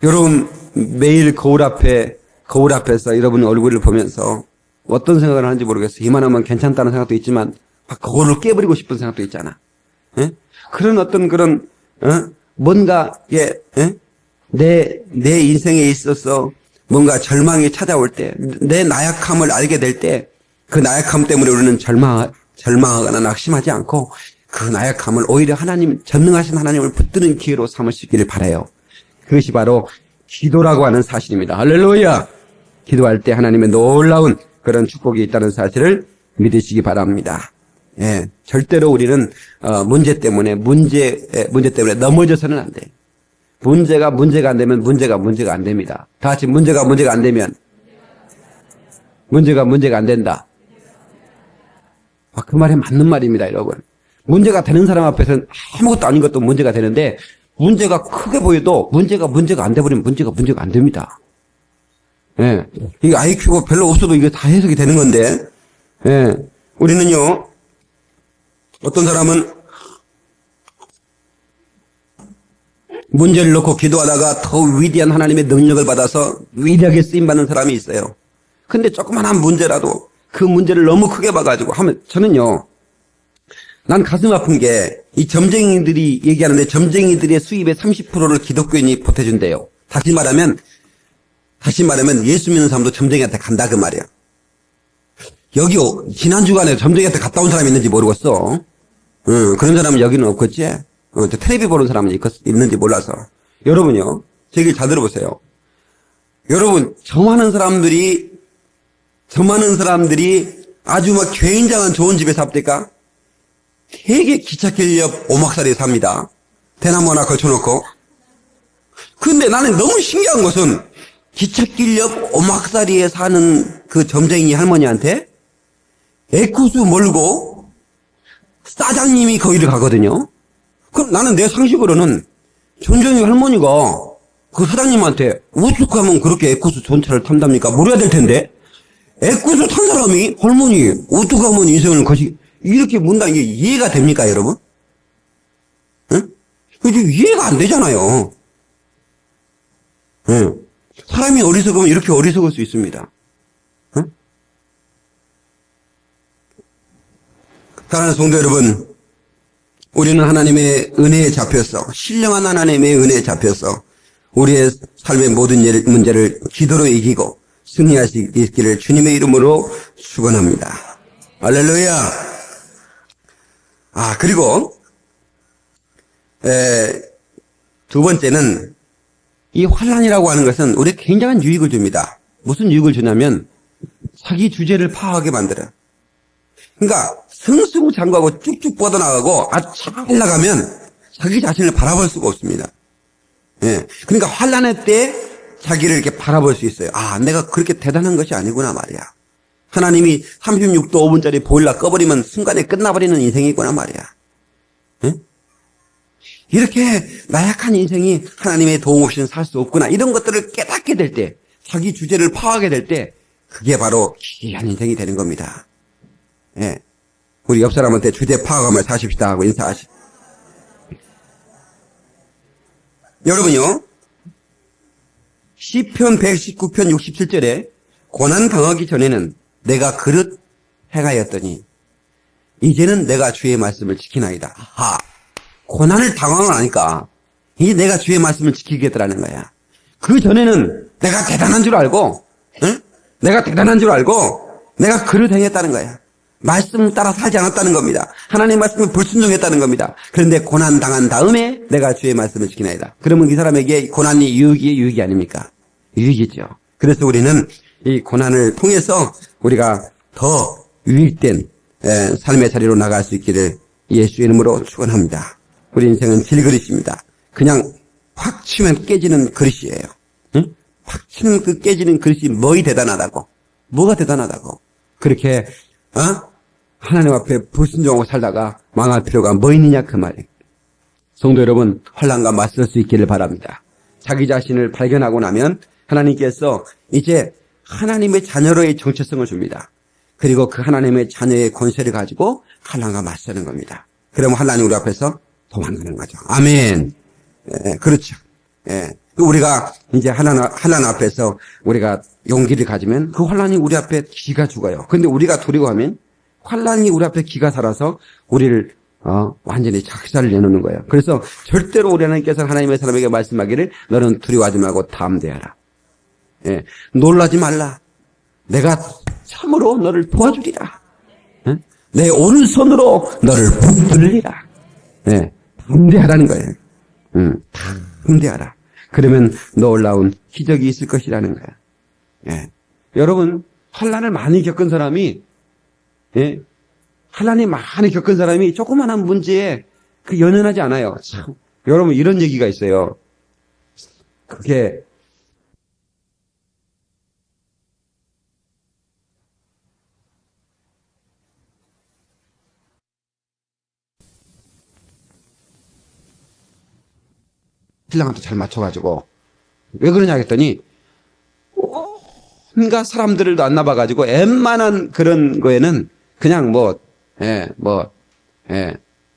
여러분, 매일 거울 앞에서 여러분 얼굴을 보면서 어떤 생각을 하는지 모르겠어요. 이만하면 괜찮다는 생각도 있지만 거울을 깨버리고 싶은 생각도 있잖아. 예? 그런 어떤 그런 뭔가 내 인생에 있어서 뭔가 절망이 찾아올 때, 내 나약함을 알게 될 때, 그 나약함 때문에 우리는 절망하거나 낙심하지 않고 그 나약함을 오히려 전능하신 하나님을 붙드는 기회로 삼을 수 있기를 바라요. 그것이 바로 기도라고 하는 사실입니다. 할렐루야! 기도할 때 하나님의 놀라운 그런 축복이 있다는 사실을 믿으시기 바랍니다. 예, 절대로 우리는 문제 때문에 넘어져서는 안 돼요. 문제가 안 되면 문제가 안 됩니다. 다 같이 문제가 안 되면 문제가 안 된다. 그 말이 맞는 말입니다, 여러분. 문제가 되는 사람 앞에서는 아무것도 아닌 것도 문제가 되는데 문제가 크게 보여도 문제가 안 돼버리면 문제가 안 됩니다. 예. 이게 IQ가 별로 없어도 이게 다 해석이 되는 건데, 예. 우리는요, 어떤 사람은 문제를 놓고 기도하다가 더 위대한 하나님의 능력을 받아서 위대하게 쓰임받는 사람이 있어요. 근데 조그만한 문제라도 그 문제를 너무 크게 봐가지고 하면, 저는요, 난 가슴 아픈 게, 이 점쟁이들이 얘기하는데 점쟁이들의 수입의 30%를 기독교인이 보태준대요. 다시 말하면 예수 믿는 사람도 점쟁이한테 간다 그 말이야. 여기 지난 주간에 점쟁이한테 갔다 온 사람이 있는지 모르겠어. 그런 사람은 여기는 없겠지. 텔레비 보는 사람은 있는지 몰라서. 여러분요, 제 얘기를 잘 들어보세요. 여러분, 점하는 사람들이 아주 막 굉장한 좋은 집에 삽니까? 되게 기찻길 옆 오막살이에 삽니다. 대나무 하나 걸쳐놓고. 근데 나는 너무 신기한 것은 기찻길 옆 오막살이에 사는 그 점쟁이 할머니한테 애꿎은 몰고 사장님이 거기를 가거든요. 그럼 나는 내 상식으로는 점쟁이 할머니가 그 사장님한테 어떻게 하면 그렇게 애꿎 좋은 차를 탄답니까? 물어야 될 텐데. 애꿎을 탄 사람이 할머니 어떻게 하면 인생을 이렇게 문다, 이게 이해가 됩니까, 여러분? 응? 이게 이해가 안 되잖아요. 응. 사람이 어리석으면 이렇게 어리석을 수 있습니다. 응? 사랑하는 성도 여러분, 우리는 하나님의 은혜에 잡혀서, 신령한 하나님의 은혜에 잡혀서, 우리의 삶의 모든 문제를 기도로 이기고 승리할 수 있기를 주님의 이름으로 축원합니다. 할렐루야. 그리고 두 번째는 이 환난이라고 하는 것은 우리에게 굉장한 유익을 줍니다. 무슨 유익을 주냐면 자기 주제를 파악하게 만들어요. 그러니까 승승장구하고 쭉쭉 뻗어나가고 아주 잘 나가면 자기 자신을 바라볼 수가 없습니다. 예. 그러니까 환난의 때 자기를 이렇게 바라볼 수 있어요. 내가 그렇게 대단한 것이 아니구나 말이야. 하나님이 36도 5분짜리 보일러 꺼버리면 순간에 끝나버리는 인생이구나 말이야. 예? 이렇게 나약한 인생이 하나님의 도움 없이는 살 수 없구나. 이런 것들을 깨닫게 될 때, 자기 주제를 파악하게 될 때, 그게 바로 귀한 인생이 되는 겁니다. 예. 우리 옆 사람한테 주제 파악하며 사십시다 하고 인사하시. 여러분요, 시편 119편 67절에 고난 당하기 전에는 내가 그릇 행하였더니 이제는 내가 주의 말씀을 지키나이다. 고난을 당하고 나니까 이제 내가 주의 말씀을 지키겠다라는 거야. 그 전에는 내가 대단한 줄 알고, 응? 내가 그릇 행했다는 거야. 말씀 따라 살지 않았다는 겁니다. 하나님의 말씀을 불순종했다는 겁니다. 그런데 고난 당한 다음에 내가 주의 말씀을 지키나이다. 그러면 이 사람에게 고난이 유익이 아닙니까? 유익이죠. 그래서 우리는 이 고난을 통해서 우리가 더 유익된 삶의 자리로 나갈 수 있기를 예수 이름으로 축원합니다. 우리 인생은 질그릇입니다. 그냥 확 치면 깨지는 그릇이에요. 응? 확 치면 그 깨지는 그릇이 뭐이 대단하다고? 뭐가 대단하다고? 그렇게 하나님 앞에 불순종하고 살다가 망할 필요가 뭐 있느냐 그 말이에요. 성도 여러분, 환난과 맞설 수 있기를 바랍니다. 자기 자신을 발견하고 나면 하나님께서 이제 하나님의 자녀로의 정체성을 줍니다. 그리고 그 하나님의 자녀의 권세를 가지고 환난과 맞서는 겁니다. 그러면 환난이 우리 앞에서 도망가는 거죠. 아멘. 예, 그렇죠. 예. 우리가 이제 환난 앞에서 우리가 용기를 가지면 그 환난이 우리 앞에 기가 죽어요. 근데 우리가 두려워하면 환난이 우리 앞에 기가 살아서 우리를 완전히 작사를 내놓는 거예요. 그래서 절대로 우리 하나님께서 하나님의 사람에게 말씀하기를 너는 두려워하지 말고 담대하라. 예. 놀라지 말라. 내가 참으로 너를 도와주리라. 예? 내 오른손으로 너를 붙들리라. 예. 담대하라는 거예요. 담대하라. 그러면 놀라운 기적이 있을 것이라는 거예요. 예. 여러분, 환난을 많이 겪은 사람이 예? 환난이 많이 겪은 사람이 조그마한 문제에 그 연연하지 않아요. 참. 여러분, 이런 얘기가 있어요. 그게 신랑한테 잘 맞춰가지고 왜 그러냐 했더니 온갖 사람들을 만나봐가지고 웬만한 그런 거에는 그냥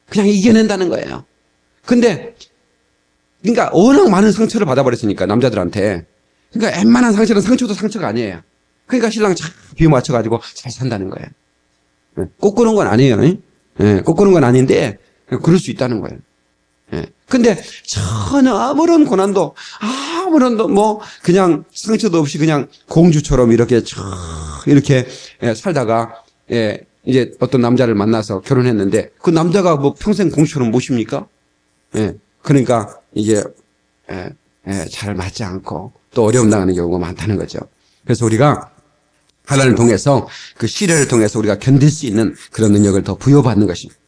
그냥 이겨낸다는 거예요. 근데 그러니까 워낙 많은 상처를 받아버렸으니까 남자들한테. 그러니까 웬만한 상처는 상처도 상처가 아니에요. 그러니까 신랑 잘 비유 맞춰가지고 잘 산다는 거예요. 꼬꾸는 건 아니에요. 꼬꾸는 건 아닌데 그럴 수 있다는 거예요. 근데 전혀 아무런 고난도 그냥 상처도 없이 그냥 공주처럼 이렇게 살다가 이제 어떤 남자를 만나서 결혼했는데 그 남자가 뭐 평생 공주처럼 모십니까? 그러니까 이제 잘 맞지 않고 또 어려움 당하는 경우가 많다는 거죠. 그래서 우리가 하나님을 통해서 그 시련을 통해서 우리가 견딜 수 있는 그런 능력을 더 부여받는 것입니다.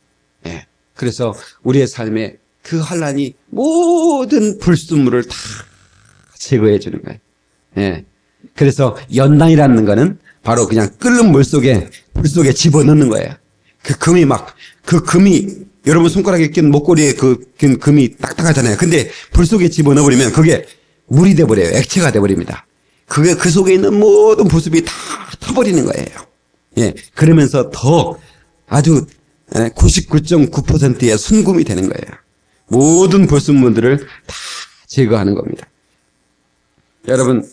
그래서 우리의 삶에 그 환난이 모든 불순물을 다 제거해 주는 거예요. 그래서 연단이라는 거는 바로 그냥 끓는 불 속에 집어넣는 거예요. 그 금이 여러분 손가락에 낀 목걸이에 낀 금이 딱딱하잖아요. 근데 불 속에 집어넣어버리면 그게 물이 돼버려요. 액체가 돼버립니다. 그게 그 속에 있는 모든 불순물이 다 타버리는 거예요. 그러면서 더 아주 99.9%의 순금이 되는 거예요. 모든 불순물들을 다 제거하는 겁니다. 여러분,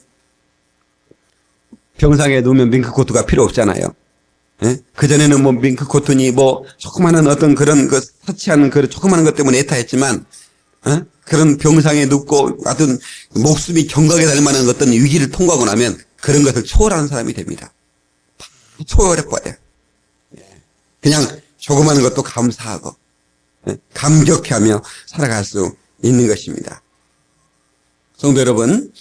병상에 누우면 밍크코트가 필요 없잖아요. 그전에는 밍크 코튼이 조그마한 어떤 그런 터치하는 그런 조그마한 것 때문에 애타했지만, 그런 병상에 눕고 하여튼 목숨이 경각에 달 만한 어떤 위기를 통과하고 나면 그런 것을 초월하는 사람이 됩니다. 초월해버려요. 그냥 조그마한 것도 감사하고, 감격하며 살아갈 수 있는 것입니다. 성도 여러분,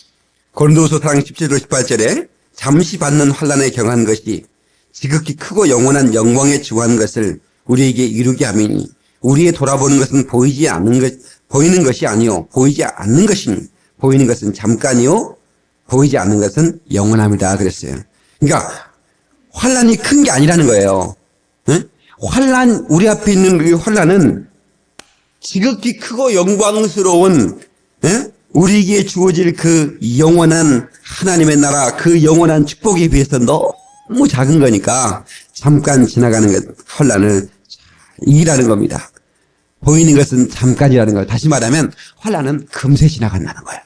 고린도후서 4장 17절 18절에 잠시 받는 환난에 경한 것이 지극히 크고 영원한 영광에 주한 것을 우리에게 이루게 하미니 우리의 돌아보는 것은 보이는 것이 아니요 보이지 않는 것이니 보이는 것은 잠깐이요 보이지 않는 것은 영원합니다. 그랬어요. 그러니까 환난이 큰 게 아니라는 거예요. 우리 앞에 있는 이 환난은 지극히 크고 영광스러운 우리에게 주어질 그 영원한 하나님의 나라, 그 영원한 축복에 비해서 너무 작은 거니까 잠깐 지나가는 환난을 이기라는 겁니다. 보이는 것은 잠깐이라는 거예요. 다시 말하면 환난은 금세 지나간다는 거예요.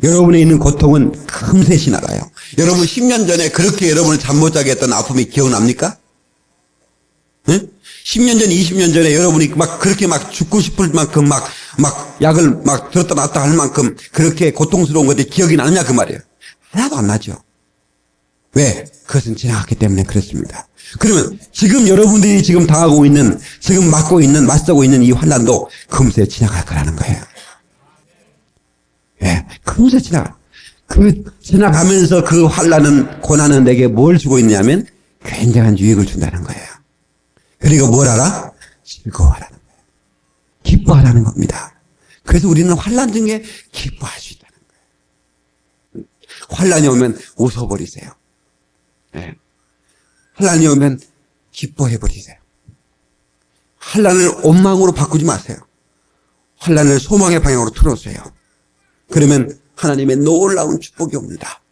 여러분의 있는 고통은 금세 지나가요. 여러분 10년 전에 그렇게 여러분을 잠 못 자게 했던 아픔이 기억납니까? 10년 전, 20년 전에 여러분이 그렇게 죽고 싶을 만큼 약을 들었다 놨다 할 만큼 그렇게 고통스러운 것들이 기억이 나느냐 그 말이에요. 하나도 안 나죠. 왜? 그것은 지나갔기 때문에 그렇습니다. 그러면 지금 여러분들이 지금 당하고 있는, 지금 맞서고 있는 이 환난도 금세 지나갈 거라는 거예요. 금세 지나가면서 그 환난은, 고난은 내게 뭘 주고 있냐면 굉장한 유익을 준다는 거예요. 그리고 뭘 알아? 즐거워하라는 거예요. 기뻐하라는 겁니다. 그래서 우리는 환난 중에 기뻐할 수 있다는 거예요. 환난이 오면 웃어버리세요. 네. 환난이 오면 기뻐해버리세요. 환난을 원망으로 바꾸지 마세요. 환난을 소망의 방향으로 틀어주세요. 그러면 하나님의 놀라운 축복이 옵니다.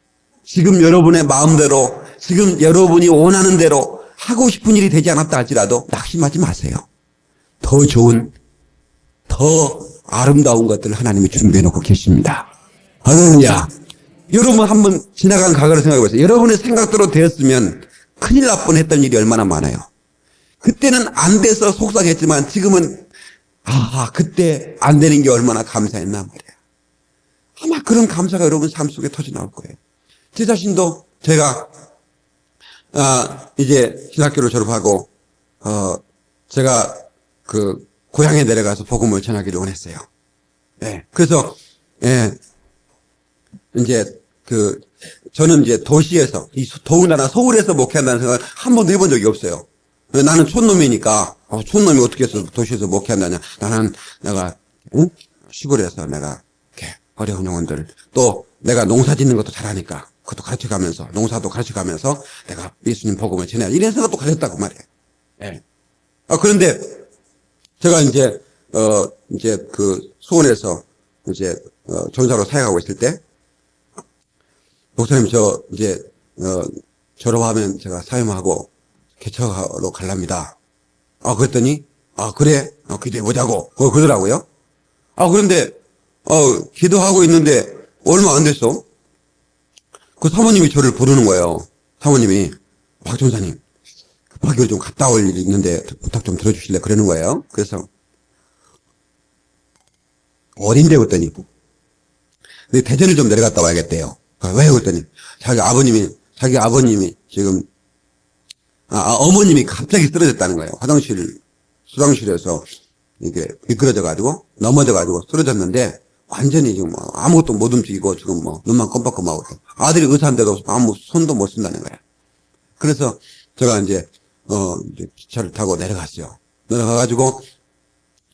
지금 여러분의 마음대로, 지금 여러분이 원하는 대로 하고 싶은 일이 되지 않았다 할지라도 낙심하지 마세요. 더 좋은, 더 아름다운 것들을 하나님이 준비해 놓고 계십니다. 할렐루야. 여러분 한번 지나간 과거를 생각해 보세요. 여러분의 생각대로 되었으면 큰일 날 뻔했던 일이 얼마나 많아요. 그때는 안 돼서 속상했지만 지금은 그때 안 되는 게 얼마나 감사했나 말이에요. 아마 그런 감사가 여러분 삶 속에 터져 나올 거예요. 제 자신도 제가 이제 신학교를 졸업하고 제가 그 고향에 내려가서 복음을 전하기를 원했어요. 예. 그래서 이제 저는 이제 도시에서 더군다나 서울에서 목회한다는 생각을 한 번도 해본 적이 없어요. 나는 촌놈이니까 촌놈이 어떻게 해서 도시에서 목회한다냐. 내가 시골에서 내가 이렇게 어려운 영혼들 또 내가 농사 짓는 것도 잘하니까 그것도 가르쳐가면서 농사도 가르쳐가면서 내가 예수님 복음을 전해야 이런 생각도 가졌다고 말이에요. 예. 그런데 제가 이제 수원에서 이제 전사로 사역하고 있을 때 목사님 졸업하면 제가 사임하고 개척하러 갈랍니다. 그랬더니 그래 기도해보자고 그러더라고요. 그런데 기도하고 있는데 얼마 안 됐어. 그 사모님이 저를 부르는 거예요. 사모님이 박 전사님 급하게 좀 갔다 올 일이 있는데 부탁 좀 들어주실래 그러는 거예요. 그래서 어딘데 그랬더니 대전을 좀 내려갔다 와야겠대요. 왜 그랬더니 자기 아버님이 지금 어머님이 갑자기 쓰러졌다는 거예요. 수장실에서 이게 미끄러져가지고 넘어져가지고 쓰러졌는데 완전히 지금 아무것도 못 움직이고 지금 눈만 껌뻑껌하고 아들이 의사인데도 아무 손도 못 쓴다는 거예요. 그래서 제가 이제 기차를 타고 내려갔어요. 내려가가지고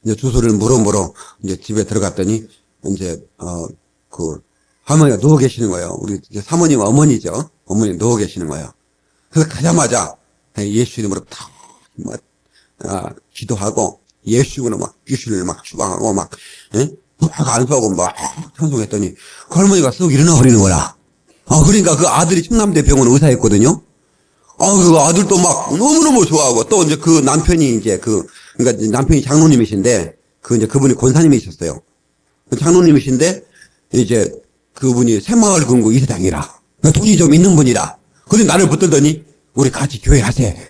이제 주소를 물어 이제 집에 들어갔더니 이제 할머니가 누워 계시는 거예요. 우리 이제 사모님 어머니죠. 어머니 누워 계시는 거예요. 그래서 가자마자 예수 이름으로 기도하고 예수 이름으로 막 귀신을 막 추방하고 막 안수하고 막 찬송했더니 그 할머니가 쓱 일어나 버리는 거야. 그러니까 그 아들이 충남대 병원 의사였거든요. 그 아들도 막 너무너무 좋아하고 또 이제 그 남편이 그러니까 남편이 장로님이신데 그분이 권사님이셨어요. 장로님이신데 이제 그분이 새마을 금고 이사장이라 돈이 좀 있는 분이라. 그런데 나를 붙들더니 우리 같이 교회 하세.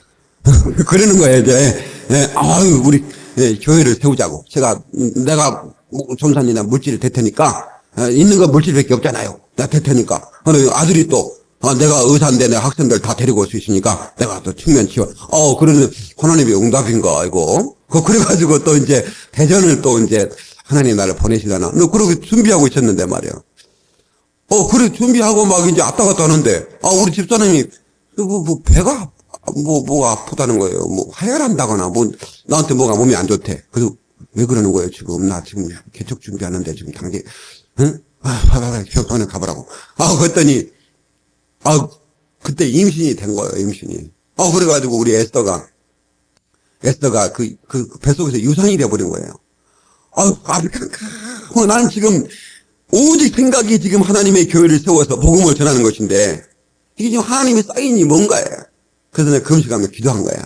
그러는 거예요. 이제 우리 교회를 세우자고. 내가 전산이나 물질을 댈 테니까 있는 거 물질밖에 없잖아요. 내가 댈 테니까. 아들이 또 내가 의사인데 내가 학생들 다 데리고 올 수 있으니까 내가 또 측면 지원. 그러는 하나님의 응답인가 이거. 그래가지고 또 이제 대전을 또 이제 하나님 나를 보내시려나. 그러고 준비하고 있었는데 말이야. 그래 준비하고 막 이제 왔다 갔다 하는데 우리 집사람이 배가 뭐가 아프다는 거예요. 하혈한다거나 나한테 뭐가 몸이 안 좋대. 그래서 왜 그러는 거예요 지금. 나 지금 개척 준비하는데 지금 당장 병원에 가보라고. 그랬더니 그때 임신이 된 거예요. 임신이. 그래가지고 우리 에스더가 그 뱃속에서 유산이 돼버린 거예요. 나는 지금 오직 생각이 지금 하나님의 교회를 세워서 복음을 전하는 것인데 이게 지금 하나님의 사인이 뭔가예요. 그래서 내가 금식하며 기도한 거야.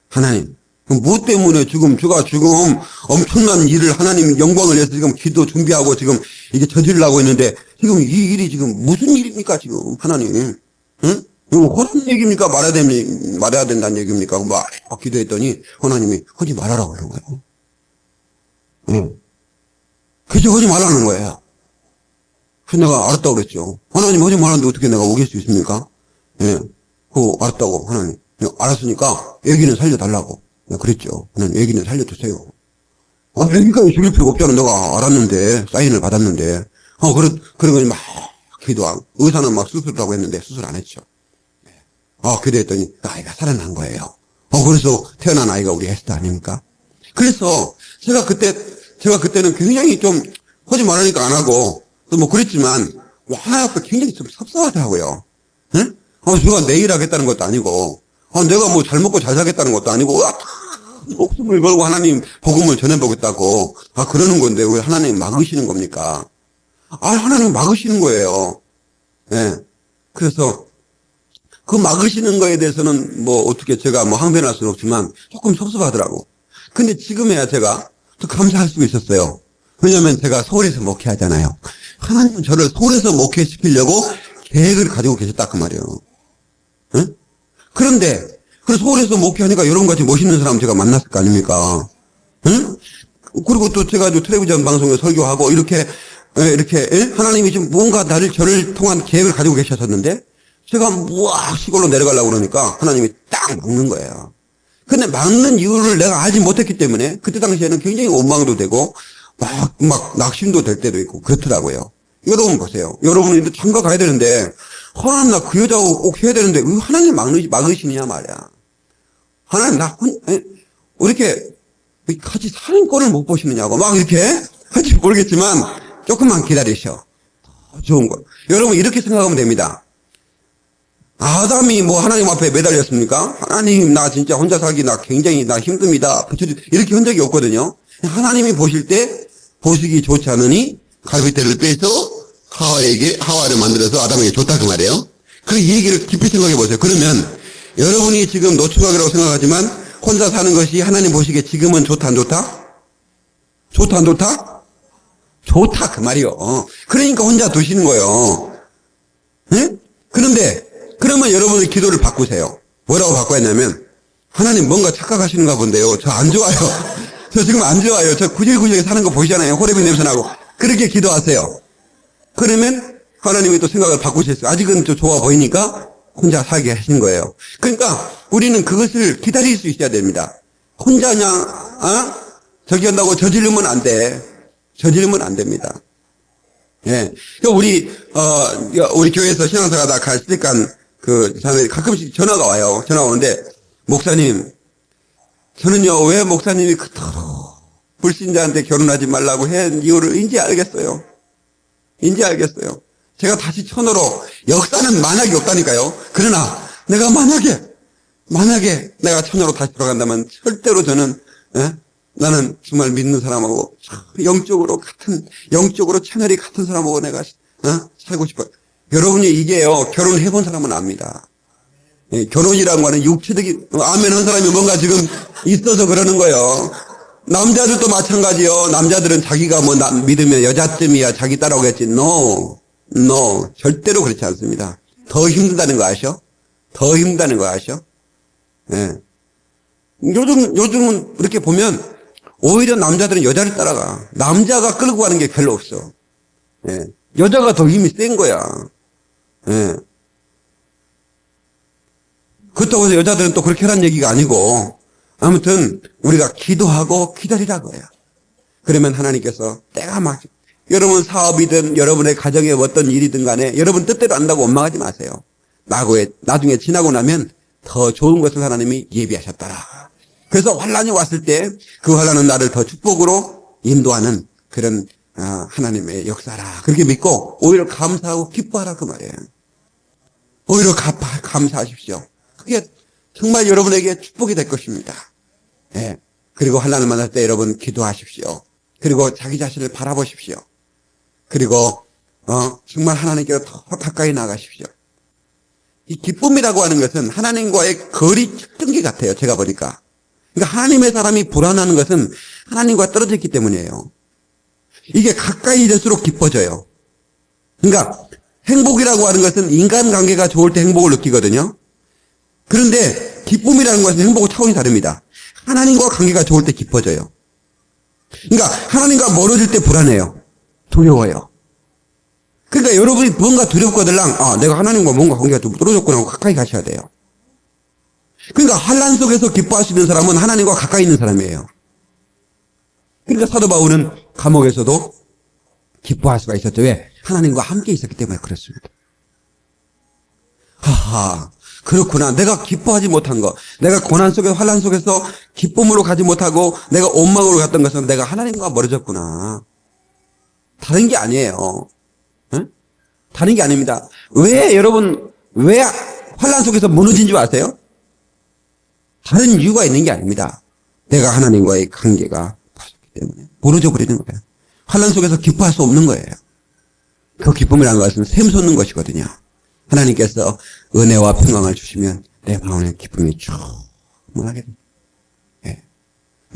하나님, 뭐 때문에 제가 지금 엄청난 일을 하나님 영광을 위해서 지금 기도 준비하고 지금 이게 저지르려고 했는데 지금 이 일이 지금 무슨 일입니까 지금 하나님? 응? 이거 하라는 얘기입니까? 말해야 된다는 얘기입니까? 기도했더니 하나님이 하지 말아라고 그런 거예요. 응. 그저 하지 말라는 거예요. 그래서 내가 알았다고 그랬죠. 하나님 하지 말았는데 어떻게 내가 오길 수 있습니까? 그거 알았다고 하나님. 알았으니까 애기는 살려달라고. 그랬죠. 하나님 애기는 살려주세요. 애기가 죽일 필요가 없잖아. 내가 알았는데 사인을 받았는데. 그런 거니 막 기도하고 의사는 막 수술하고 했는데 수술 안 했죠. 기도했더니 아이가 살아난 거예요. 그래서 태어난 아이가 우리 에스더 아닙니까? 그래서 제가 그때 제가 그때는 굉장히 좀 하지 말라니까 안 하고 또 뭐 그랬지만 하나 앞에 굉장히 좀 섭섭하더라고요. 응? 제가 내일 하겠다는 것도 아니고 내가 뭐 잘 먹고 잘 살겠다는 것도 아니고 목숨을 걸고 하나님 복음을 전해보겠다고 그러는 건데 왜 하나님 막으시는 겁니까? 하나님 막으시는 거예요. 예. 그래서 그 막으시는 거에 대해서는 뭐 어떻게 제가 뭐 항변할 수는 없지만 조금 섭섭하더라고. 근데 지금에야 제가 또 감사할 수 있었어요. 왜냐면 제가 서울에서 목회하잖아요. 하나님은 저를 서울에서 목회시키려고 계획을 가지고 계셨다 그 말이에요. 응? 그런데 그래서 서울에서 목회하니까 여러분같이 멋있는 사람 제가 만났을 거 아닙니까? 응? 그리고 또 제가 텔레비전 방송에 설교하고 이렇게 하나님이 좀 뭔가 저를 통한 계획을 가지고 계셨었는데 제가 막 시골로 내려가려고 그러니까 하나님이 딱 막는 거예요. 근데 막는 이유를 내가 알지 못했기 때문에 그때 당시에는 굉장히 원망도 되고 막 낙심도 될 때도 있고 그렇더라고요. 여러분 보세요. 여러분이 장가 가야 되는데 하나님 나 그 여자하고 꼭 해야 되는데 왜 하나님 막으시냐 말이야. 하나님 이렇게 같이 사는 꼴을 못 보시느냐고 막 이렇게 할지 모르겠지만 조금만 기다리셔. 더 좋은 거. 여러분 이렇게 생각하면 됩니다. 아담이 뭐 하나님 앞에 매달렸습니까? 하나님 나 진짜 혼자 살기 나 굉장히 나 힘듭니다. 이렇게 한 적이 없거든요. 하나님이 보실 때 보시기 좋지 않으니 갈빗대를 빼서 하와를 만들어서 아담에게 줬다 그 말이에요. 그 얘기를 깊이 생각해 보세요. 그러면 여러분이 지금 노총각이라고 생각하지만 혼자 사는 것이 하나님 보시기에 지금은 좋다 안 좋다? 좋다 안 좋다? 좋다 그 말이요. 그러니까 혼자 두시는 거예요. 네? 그런데 그러면 여러분의 기도를 바꾸세요. 뭐라고 바꿔야 했냐면 하나님 뭔가 착각하시는가 본데요. 저 안 좋아요. 저 지금 안 좋아요. 저 구질구질하게 사는 거 보시잖아요. 호레비 냄새 나고. 그렇게 기도하세요. 그러면 하나님이 또 생각을 바꾸셨어요. 아직은 좀 좋아 보이니까 혼자 살게 하신 거예요. 그러니까 우리는 그것을 기다릴 수 있어야 됩니다. 혼자 그냥 저기 한다고 저지르면 안 돼. 저지르면 안 됩니다. 예. 우리 교회에서 신앙생활 갈 때 사람들이 가끔씩 전화가 와요. 전화가 오는데 목사님 저는요 왜 목사님이 그토록 불신자한테 결혼하지 말라고 한 이유를 이제 알겠어요. 제가 다시 천으로 역사는 만약이 없다니까요. 그러나 내가 만약에 내가 천으로 다시 돌아간다면 절대로 저는 나는 정말 믿는 사람하고 영적으로 채널이 같은 사람하고 내가 살고 싶어요. 여러분이 이게요 결혼해본 사람은 압니다. 예, 결혼이라는 거는 육체적인 아멘 한 사람이 뭔가 지금 있어서 그러는 거예요. 남자들도 마찬가지요. 남자들은 자기가 뭐 믿으면 여자쯤이야 자기 따라오겠지. No. 절대로 그렇지 않습니다. 더 힘들다는 거 아셔? 예. 요즘은 이렇게 보면 오히려 남자들은 여자를 따라가. 남자가 끌고 가는 게 별로 없어. 예. 여자가 더 힘이 센 거야. 예. 그렇다고 해서 여자들은 또 그렇게 하라는 얘기가 아니고 아무튼 우리가 기도하고 기다리라고요. 그러면 하나님께서 때가 막 여러분 사업이든 여러분의 가정에 어떤 일이든 간에 여러분 뜻대로 안다고 원망하지 마세요. 나중에 지나고 나면 더 좋은 것을 하나님이 예비하셨더라. 그래서 환란이 왔을 때 그 환란은 나를 더 축복으로 인도하는 그런 하나님의 역사라. 그렇게 믿고 오히려 감사하고 기뻐하라 그 말이에요. 오히려 감사하십시오. 그게 정말 여러분에게 축복이 될 것입니다. 예. 그리고 환난을 만날 때 여러분 기도하십시오. 그리고 자기 자신을 바라보십시오. 그리고 정말 하나님께로 더 가까이 나가십시오. 이 기쁨이라고 하는 것은 하나님과의 거리 측정기 같아요. 제가 보니까. 그러니까 하나님의 사람이 불안하는 것은 하나님과 떨어져 있기 때문이에요. 이게 가까이 될수록 기뻐져요. 그러니까 행복이라고 하는 것은 인간관계가 좋을 때 행복을 느끼거든요. 그런데 기쁨이라는 것은 행복과 차원이 다릅니다. 하나님과 관계가 좋을 때 기뻐져요. 그러니까 하나님과 멀어질 때 불안해요. 두려워요. 그러니까 여러분이 뭔가 두렵거들랑 내가 하나님과 뭔가 관계가 좀 떨어졌구나 하고 가까이 가셔야 돼요. 그러니까 환난 속에서 기뻐할 수 있는 사람은 하나님과 가까이 있는 사람이에요. 그러니까 사도 바울은 감옥에서도 기뻐할 수가 있었죠. 왜? 하나님과 함께 있었기 때문에 그렇습니다. 그렇구나. 내가 기뻐하지 못한 거, 내가 고난 속에서 환난 속에서 기쁨으로 가지 못하고 내가 원망으로 갔던 것은 내가 하나님과 멀어졌구나. 다른 게 아니에요. 응? 다른 게 아닙니다. 왜 환난 속에서 무너진 줄 아세요? 다른 이유가 있는 게 아닙니다. 내가 하나님과의 관계가 부족하기 때문에 무너져 버리는 거예요. 환난 속에서 기뻐할 수 없는 거예요. 그 기쁨이라는 것은 샘솟는 것이거든요. 하나님께서 은혜와 평강을 주시면 내 마음의 기쁨이 충만하게 됩니다. 예.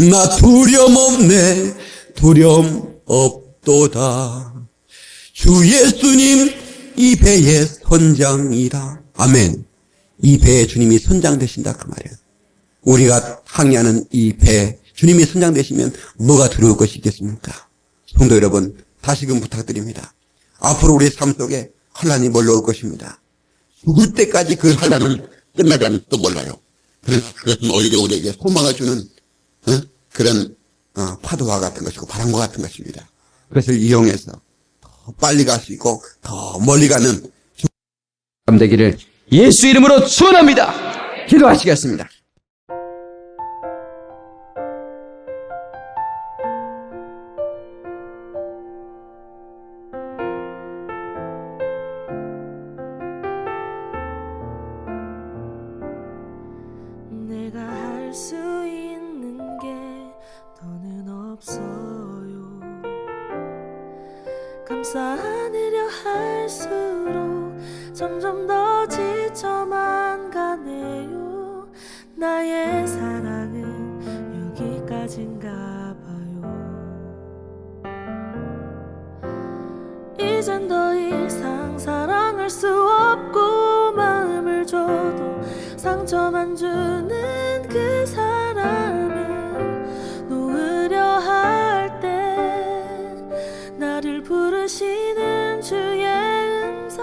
나 두려움 없네, 두려움 없도다. 주 예수님 이 배의 선장이다. 아멘. 이 배에 주님이 선장 되신다 그 말이에요. 우리가 항해하는 이 배, 주님이 선장 되시면 뭐가 두려울 것이 있겠습니까? 성도 여러분, 다시금 부탁드립니다. 앞으로 우리의 삶 속에 환난이 몰려올 것입니다. 죽을 때까지 그 환난은 끝나지 않을지도 몰라요. 그러나 그것은 오히려 우리에게 소망을 주는 그런 파도와 같은 것이고 바람과 같은 것입니다. 그것을 이용해서 더 빨리 갈 수 있고 더 멀리 가는 되기를 예수 이름으로 축원합니다. 기도하시겠습니다. 내가 할 수 있는 게 더는 없어요. 감사 안으려 할수록 점점 더 지쳐만 가네요. 나의 사랑은 여기까지인가 봐요. 이젠 더 이상 사랑할 수 없고 마음을 줘도 상처만 주는 그 사람을 놓으려 할 때 나를 부르시는 주의 음성,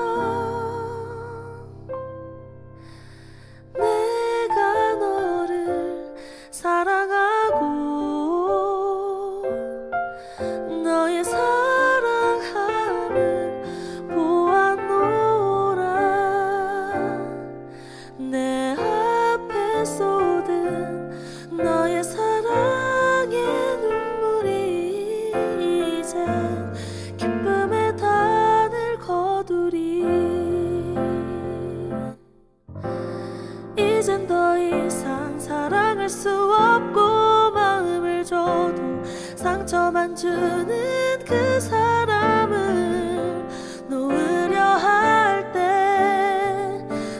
내가 너를 사랑하고 너의 사랑함을 보았노라. 내 앞에 쏟은 너의 사랑의 눈물이 이젠 기쁨의 단을 거두리. 이젠 더 이상 사랑할 수 없고 마음을 줘도 상처만 주는 그 사람을 놓으려 할 때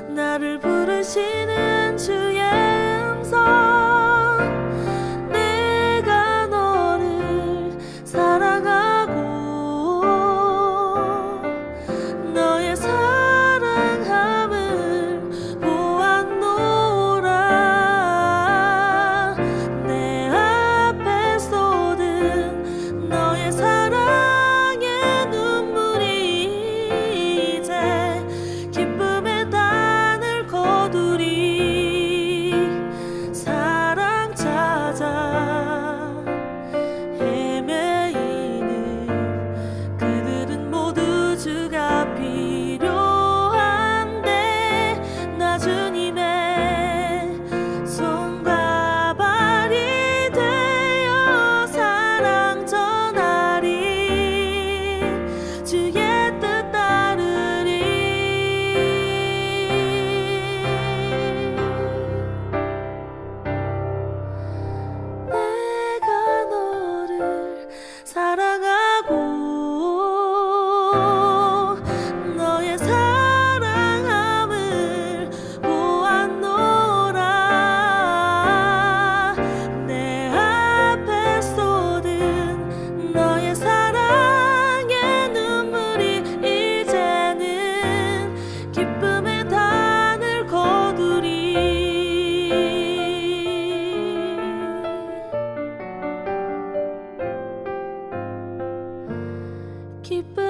나를 부르시는 주의 음성, 내가 너를 사랑하고 너의 사랑함을 보았노라. 내 앞에 쏟은 너의 사랑의 눈물이 이제 기쁨의 단을 거두리. 사랑 찾아 헤매이는 그들은 모두 주가 필요한데 나 주님의 손과 발이 되어 사랑 전하리. 주의 뜻 따르리. 내가 너를 사랑하고 너의 사랑함을 보았노라. 내 앞에 쏟은 너의 사랑의 눈물이 이제는 기쁨의 단을 거두리. 기쁨